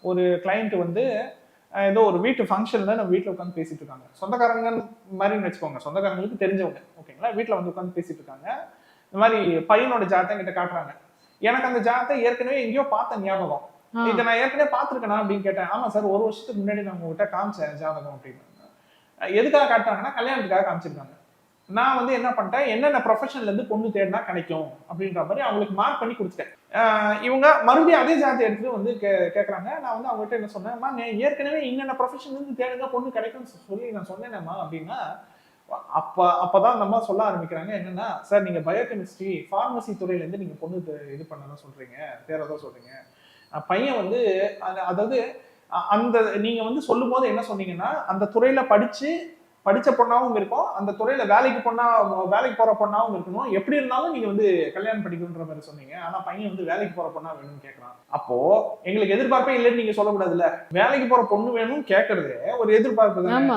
ஒரு கிளையண்ட் வந்து ஏதோ ஒரு வீட்டு ஃபங்க்ஷன்ல நம்ம வீட்டில் உட்காந்து பேசிட்டு இருக்காங்க. சொந்தக்காரங்க மாதிரின்னு வச்சுக்கோங்க, சொந்தக்காரங்களுக்கு தெரிஞ்சவங்க, ஓகேங்களா? வீட்டில் வந்து உட்காந்து பேசிட்டு இருக்காங்க. இந்த மாதிரி பையனோட ஜாதகம் கிட்ட காட்டுறாங்க. எனக்கு அந்த ஜாதகத்தை ஏற்கனவே எங்கேயோ பார்த்த ஞாபகம். இதை நான் ஏற்கனவே பார்த்துருக்கேனா அப்படின்னு கேட்டேன். ஆமா சார், 1 வருஷத்துக்கு முன்னாடி நான் உங்ககிட்ட காமிச்சேன் ஜாதகம் அப்படின்னு. எதுக்காக காட்டுறாங்கன்னா கல்யாணத்துக்காக காமிச்சிருக்காங்க. நான் வந்து என்ன பண்ணிட்டேன், என்னென்ன ப்ரொஃபஷன்ல இருந்து பொண்ணு தேடினா கிடைக்கும் அப்படின்ற மாதிரி அவங்களுக்கு மார்க் பண்ணி கொடுத்துட்டேன். இவங்க மறுபடியும் அதே ஜாதகத்தை எடுத்துட்டு வந்து கேட்கறாங்க. நான் வந்து அவங்ககிட்ட என்ன சொன்னேன், ஏற்கனவே இன்னென்ன ப்ரொஃபஷன்ல இருந்து தேடுங்க பொண்ணு கிடைக்கும்னு சொல்லி நான் சொன்னேனேம்மா அப்படின்னா, அப்பதான் அந்த அம்மா சொல்ல ஆரம்பிக்கிறாங்க. என்னன்னா, சார் நீங்க பயோகெமிஸ்ட்ரி பார்மசி துறையில இருந்து நீங்க பொண்ணு இது பண்ணதான் சொல்றீங்க, தேடதான் சொல்றீங்க. பையன் வந்து அதாவது அந்த நீங்க வந்து சொல்லும் போது என்ன சொன்னீங்கன்னா, அந்த துறையில படிச்ச பொண்ணாவும் இருக்கும், அந்த துறையில வேலைக்கு போற பொண்ணாவும் இருக்கணும். எப்படி இருந்தாலும் நீங்க வந்து கல்யாணம் பண்ணிக்கணுன்ற மாதிரி சொன்னீங்க. ஆனா பையன் வந்து வேலைக்கு போற பொண்ணா வேணும்னு கேட்கறான். அப்போ எங்களுக்கு எதிர்பார்ப்பே இல்லைன்னு நீங்க சொல்லக்கூடாதுல்ல. வேலைக்கு போற பொண்ணு வேணும்னு கேட்கறதே ஒரு எதிர்பார்ப்பு தானே.